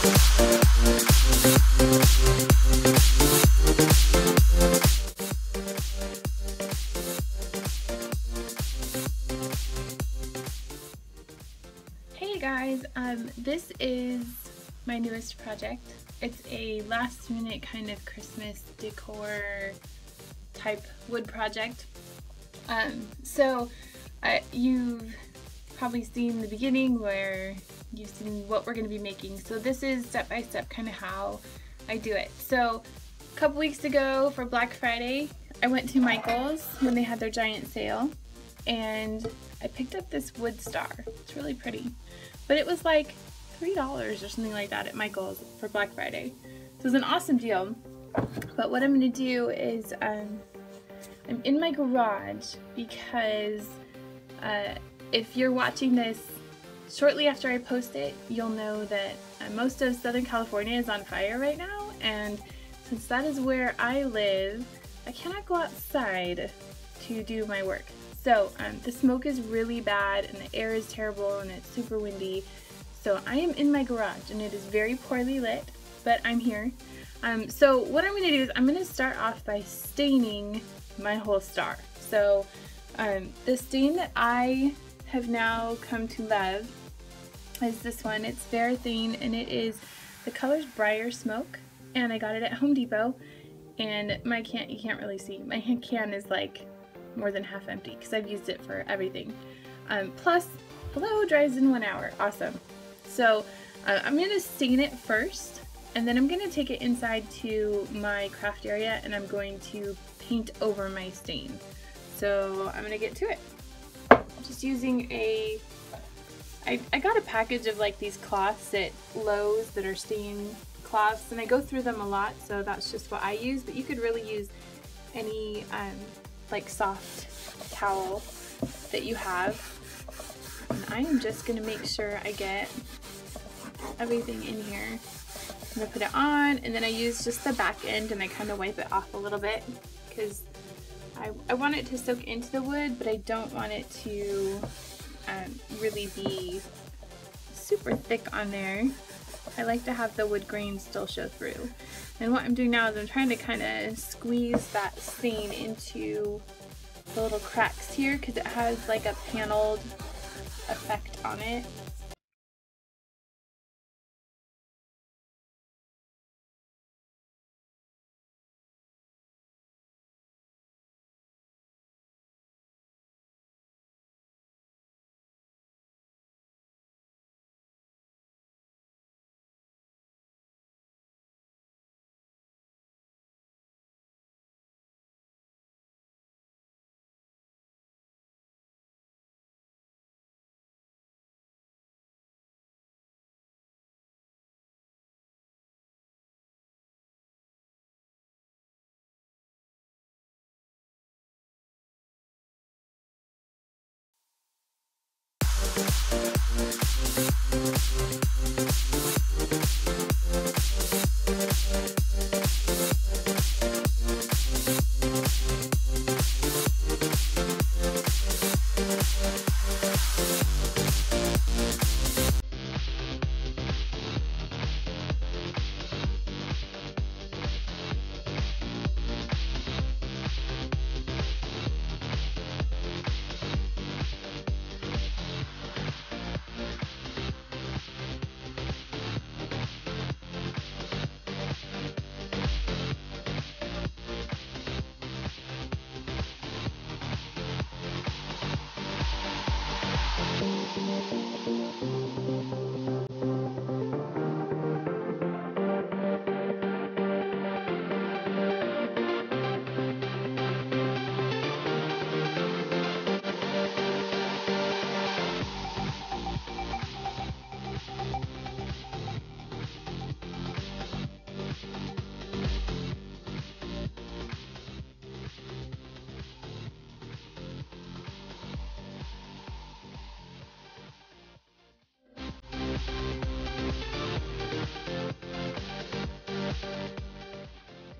Hey guys, this is my newest project. It's a last minute kind of Christmas decor type wood project. You've probably seen the beginning where you've seen what we're going to be making. So this is step by step kind of how I do it. So a couple weeks ago for Black Friday, I went to Michael's when they had their giant sale, and I picked up this wood star. It's really pretty, but it was like $3 or something like that at Michael's for Black Friday. So it was an awesome deal. But what I'm going to do is I'm in my garage because if you're watching this shortly after I post it, you'll know that most of Southern California is on fire right now, and since that is where I live, I cannot go outside to do my work. So the smoke is really bad and the air is terrible and it's super windy. So I am in my garage and it is very poorly lit, but I'm here. So what I'm going to do is I'm going to start off by staining my whole star. So the stain that I have now come to love is this one. It's Varathane and it is, the color's Briar Smoke, and I got it at Home Depot. And my can, you can't really see, my can is like more than half empty because I've used it for everything. Plus, hello, dries in 1 hour. Awesome. So I'm going to stain it first, and then I'm going to take it inside to my craft area and I'm going to paint over my stain. So I'm going to get to it. I'm just using I got a package of like these cloths at Lowe's that are stain cloths, and I go through them a lot, so that's just what I use, but you could really use any like soft towel that you have. And I am just going to make sure I get everything in here. I'm going to put it on, and then I use just the back end and I kind of wipe it off a little bit because I want it to soak into the wood, but I don't want it to really be super thick on there. I like to have the wood grain still show through. And what I'm doing now is I'm trying to kind of squeeze that stain into the little cracks here because it has like a paneled effect on it.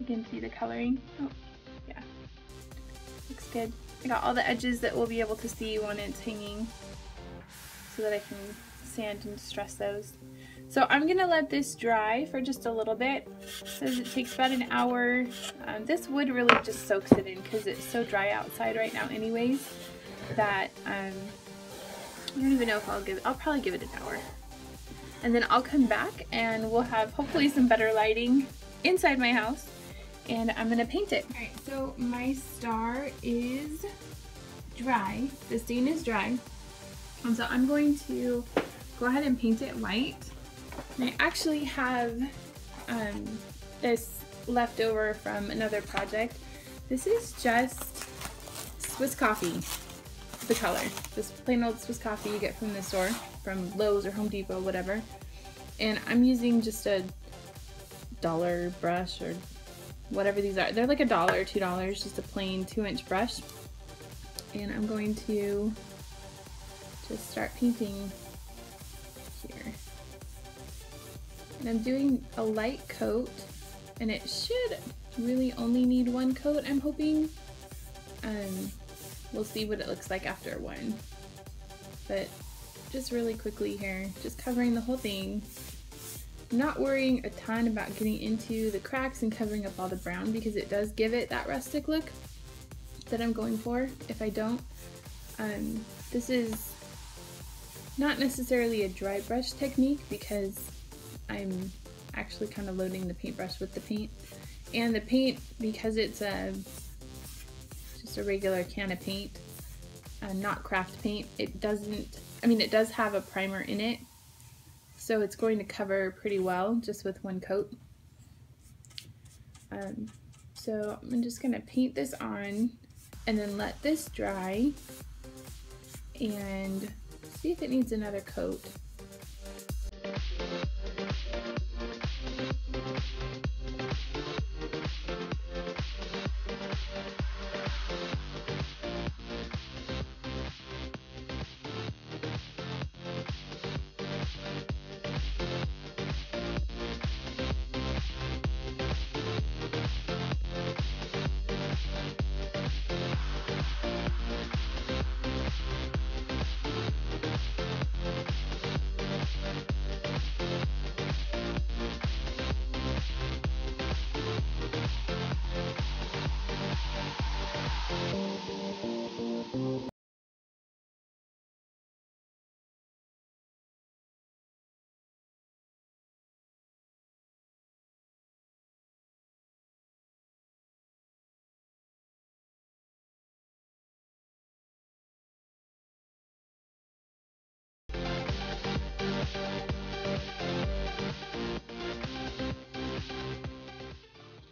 You can see the coloring. Oh, yeah. Looks good. I got all the edges that we'll be able to see when it's hanging so that I can sand and distress those. So I'm gonna let this dry for just a little bit. It says it takes about an hour. This wood really just soaks it in because it's so dry outside right now anyways that I don't even know if I'll probably give it an hour. And then I'll come back and we'll have hopefully some better lighting inside my house and I'm gonna paint it. Alright, so my star is dry. The stain is dry. And so I'm going to go ahead and paint it white. And I actually have this left over from another project. This is just Swiss coffee, the color. This plain old Swiss coffee you get from the store, from Lowe's or Home Depot, whatever. And I'm using just a $1 brush or whatever these are. They're like $1 or $2, just a plain 2-inch brush. And I'm going to just start painting here. And I'm doing a light coat, and it should really only need one coat, I'm hoping. We'll see what it looks like after one. But just really quickly here, just covering the whole thing. I'm not worrying a ton about getting into the cracks and covering up all the brown because it does give it that rustic look that I'm going for if I don't. This is not necessarily a dry brush technique because I'm actually kind of loading the paintbrush with the paint. And the paint, because it's just a regular can of paint, not craft paint, it doesn't, I mean it does have a primer in it, so it's going to cover pretty well just with one coat. So I'm just going to paint this on and then let this dry and see if it needs another coat.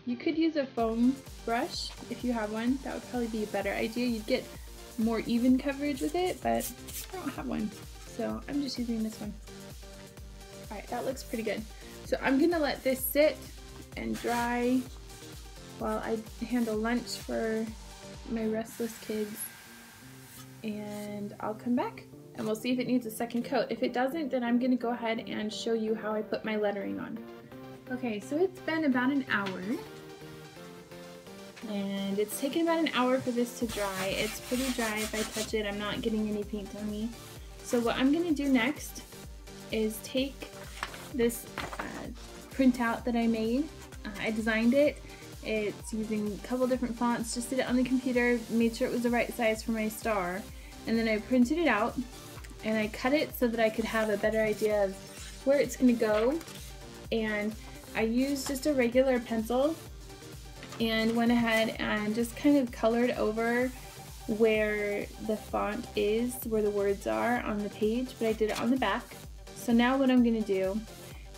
You could use a foam brush if you have one. That would probably be a better idea. You'd get more even coverage with it, but I don't have one, so I'm just using this one. Alright, that looks pretty good. So I'm gonna let this sit and dry while I handle lunch for my restless kids, and I'll come back and we'll see if it needs a second coat. If it doesn't, then I'm gonna go ahead and show you how I put my lettering on. Okay, so it's been about an hour, and it's taken about an hour for this to dry. It's pretty dry. If I touch it, I'm not getting any paint on me. So what I'm gonna do next is take this printout that I made. I designed it. It's using a couple different fonts, just did it on the computer, made sure it was the right size for my star, and then I printed it out and I cut it so that I could have a better idea of where it's gonna go. And I used just a regular pencil and went ahead and just kind of colored over where the font is, where the words are on the page, but I did it on the back. So now what I'm gonna do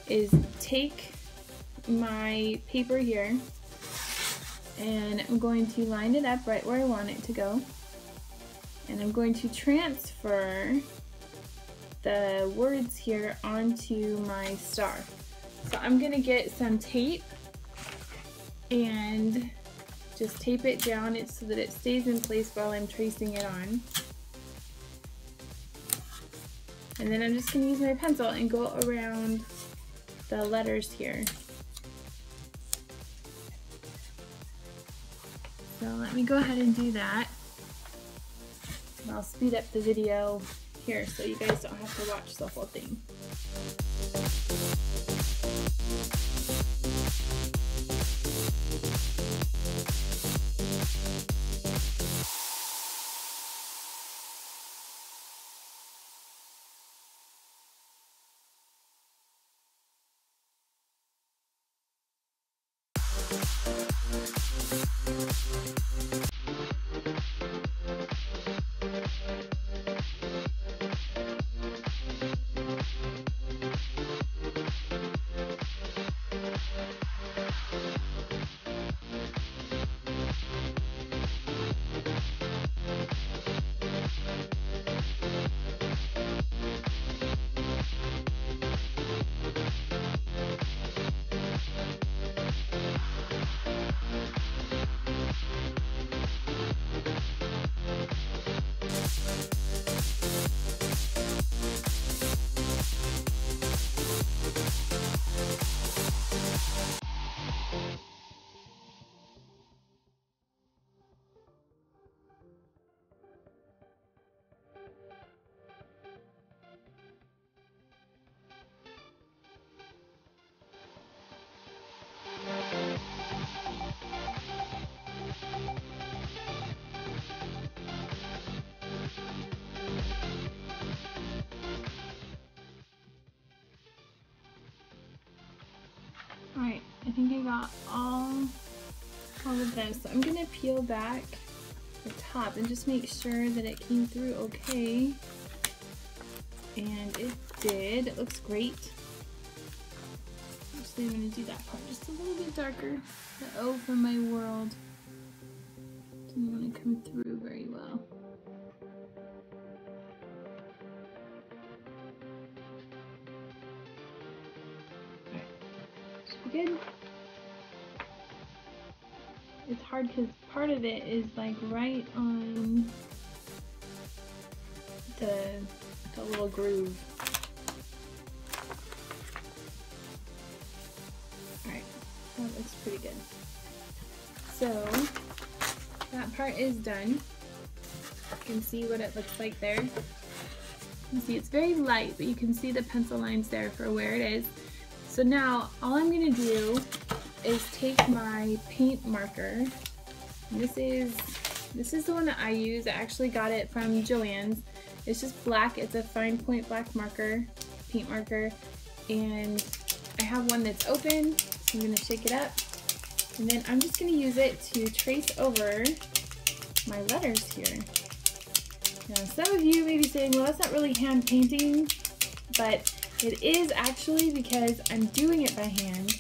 is take my paper here and I'm going to line it up right where I want it to go, and I'm going to transfer the words here onto my star. So I'm gonna get some tape and just tape it down so that it stays in place while I'm tracing it on. And then I'm just gonna use my pencil and go around the letters here. So let me go ahead and do that. And I'll speed up the video here so you guys don't have to watch the whole thing. I think I got all of this. So I'm gonna peel back the top and just make sure that it came through okay. And it did. It looks great. Actually, I'm gonna do that part just a little bit darker. The O from my world didn't want to come through very well. Alright, should be good. It's hard because part of it is like right on the little groove. Alright, that looks pretty good. So that part is done. You can see what it looks like there. You can see it's very light, but you can see the pencil lines there for where it is. So now all I'm going to do is take my paint marker. This is the one that I use. I actually got it from Joann's. It's just black. It's a fine point black marker, paint marker, and I have one that's open. So I'm going to shake it up, and then I'm just going to use it to trace over my letters here. Now, some of you may be saying, well, that's not really hand painting, but it is actually, because I'm doing it by hand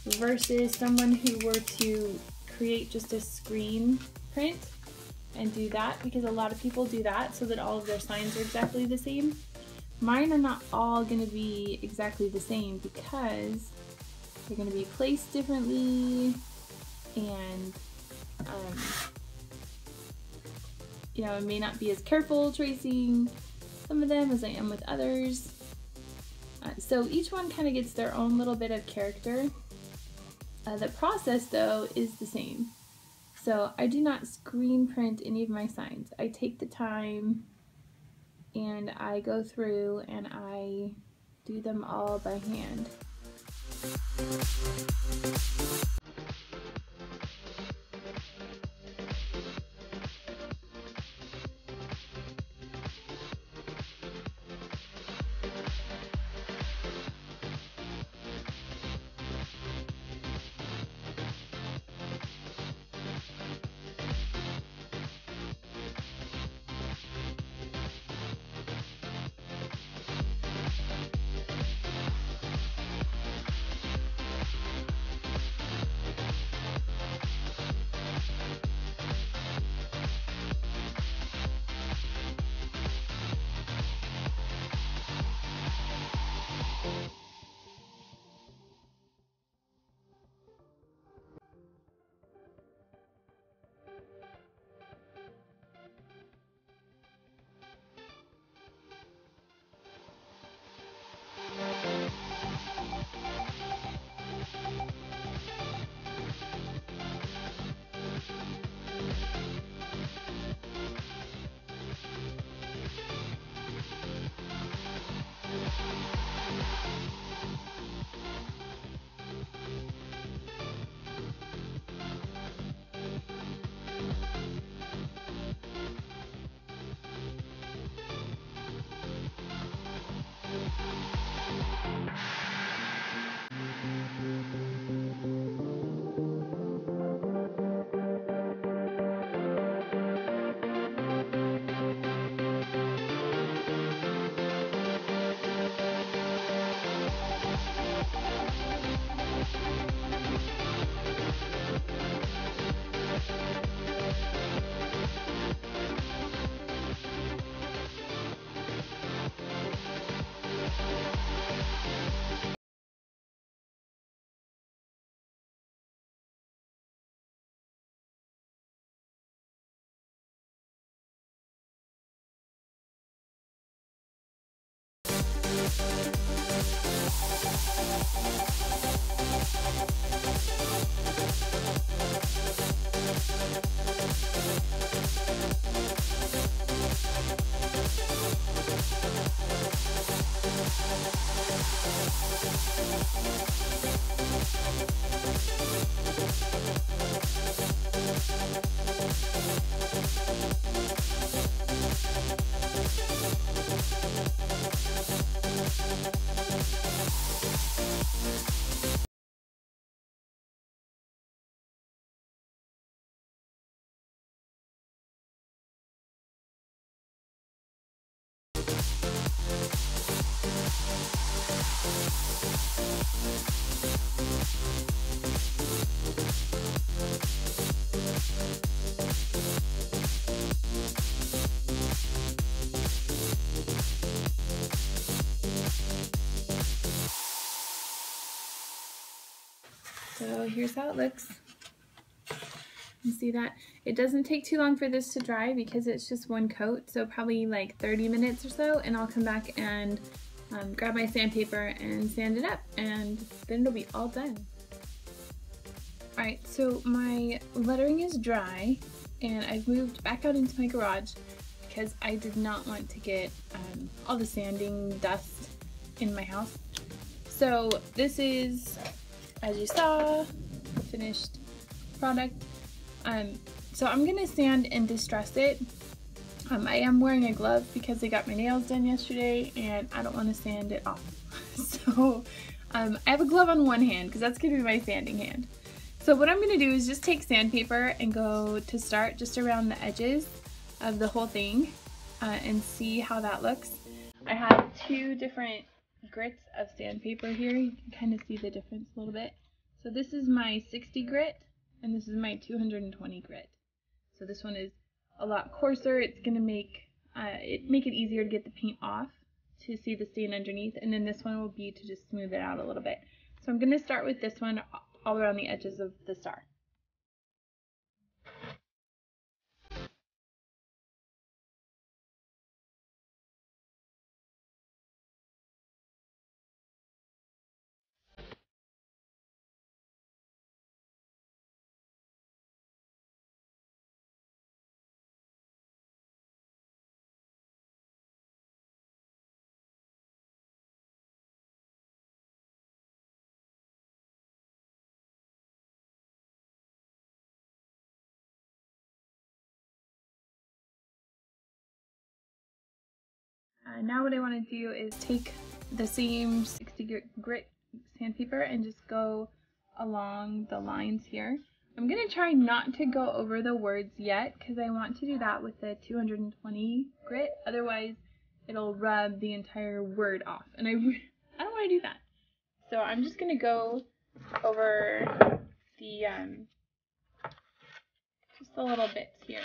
versus someone who were to create just a screen print and do that, because a lot of people do that so that all of their signs are exactly the same. Mine are not all going to be exactly the same because they're going to be placed differently, and you know, I may not be as careful tracing some of them as I am with others. So each one kind of gets their own little bit of character. The process though is the same. So I do not screen print any of my signs. I take the time and I go through and I do them all by hand. So here's how it looks. You see that? It doesn't take too long for this to dry because it's just one coat, so probably like 30 minutes or so, and I'll come back and grab my sandpaper and sand it up, and then it'll be all done. Alright, so my lettering is dry, and I've moved back out into my garage because I did not want to get all the sanding dust in my house. So this is, as you saw, finished product. So I'm gonna sand and distress it. I am wearing a glove because I got my nails done yesterday and I don't want to sand it off. So I have a glove on one hand because that's gonna be my sanding hand. So what I'm gonna do is just take sandpaper and go to start just around the edges of the whole thing and see how that looks. I have two different grits of sandpaper here. You can kind of see the difference a little bit. So this is my 60 grit and this is my 220 grit. So this one is a lot coarser. It's going to make it easier to get the paint off to see the stain underneath, and then this one will be to just smooth it out a little bit. So I'm going to start with this one all around the edges of the star. Now what I want to do is take the same 60 grit sandpaper and just go along the lines here. I'm going to try not to go over the words yet because I want to do that with the 220 grit, otherwise it'll rub the entire word off, and I don't want to do that. So I'm just going to go over the just the little bits here.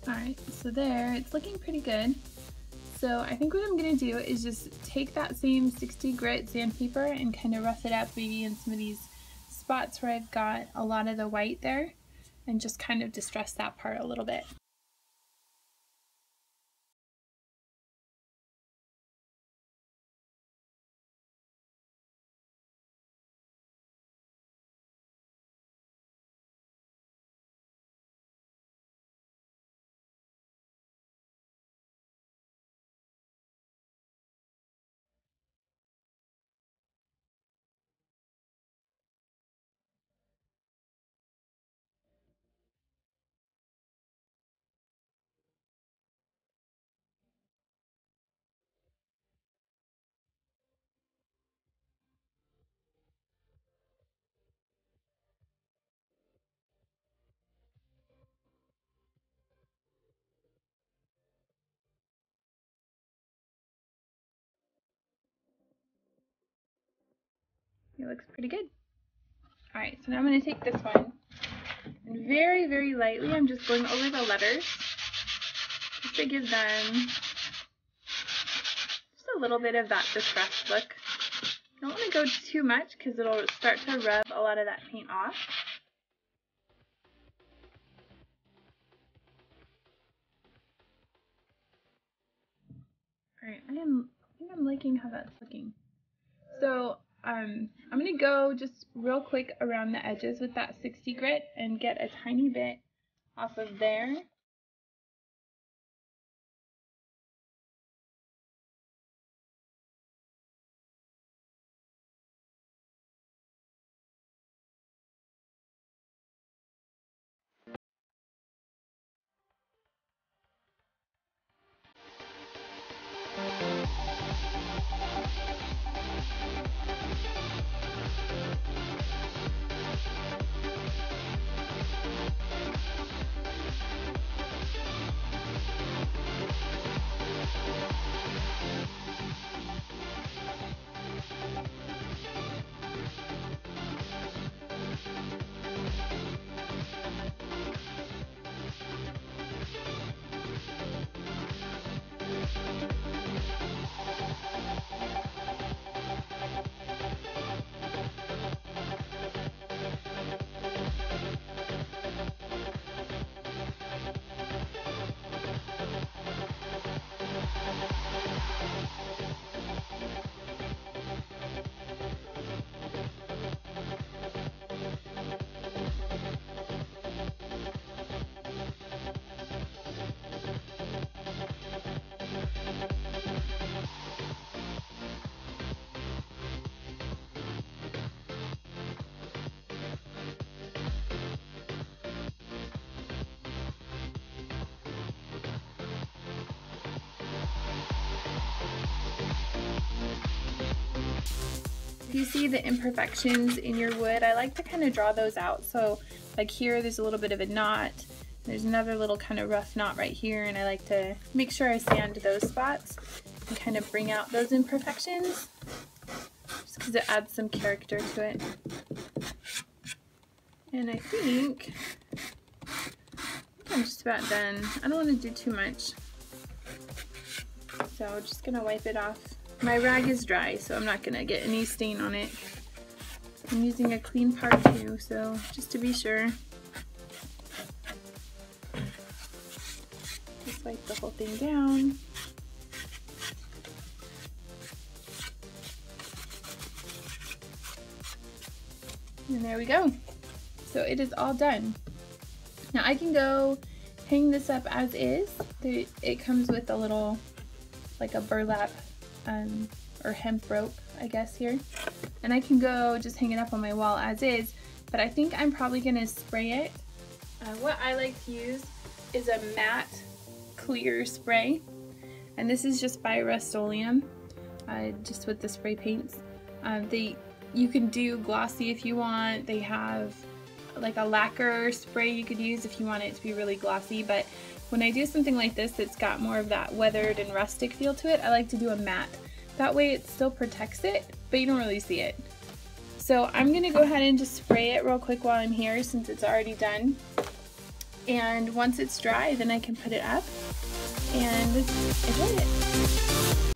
Alright, so there, it's looking pretty good. So I think what I'm going to do is just take that same 60 grit sandpaper and kind of rough it up maybe in some of these spots where I've got a lot of the white there, and just kind of distress that part a little bit. It looks pretty good. Alright, so now I'm going to take this one, and very, very lightly I'm just going over the letters, just to give them just a little bit of that distressed look. I don't want to go too much because it'll start to rub a lot of that paint off. Alright, I think I'm liking how that's looking. So I'm going to go just real quick around the edges with that 60 grit and get a tiny bit off of there. If you see the imperfections in your wood, I like to kind of draw those out. So like here, there's a little bit of a knot. There's another little kind of rough knot right here, and I like to make sure I sand those spots and kind of bring out those imperfections, just because it adds some character to it. And I think I'm just about done. I don't want to do too much, so I'm just gonna wipe it off. My rag is dry, so I'm not gonna get any stain on it. I'm using a clean part too, so just to be sure. Just wipe the whole thing down. And there we go. So it is all done. Now I can go hang this up as is. It comes with a little, like a burlap or hemp rope, I guess, here. And I can go just hang it up on my wall as is, but I think I'm probably gonna spray it. What I like to use is a matte clear spray. And this is just by Rust-Oleum, just with the spray paints. You can do glossy if you want. They have like a lacquer spray you could use if you want it to be really glossy, but when I do something like this that's got more of that weathered and rustic feel to it, I like to do a matte. That way it still protects it, but you don't really see it. So I'm gonna go ahead and just spray it real quick while I'm here since it's already done. And once it's dry, then I can put it up and enjoy it.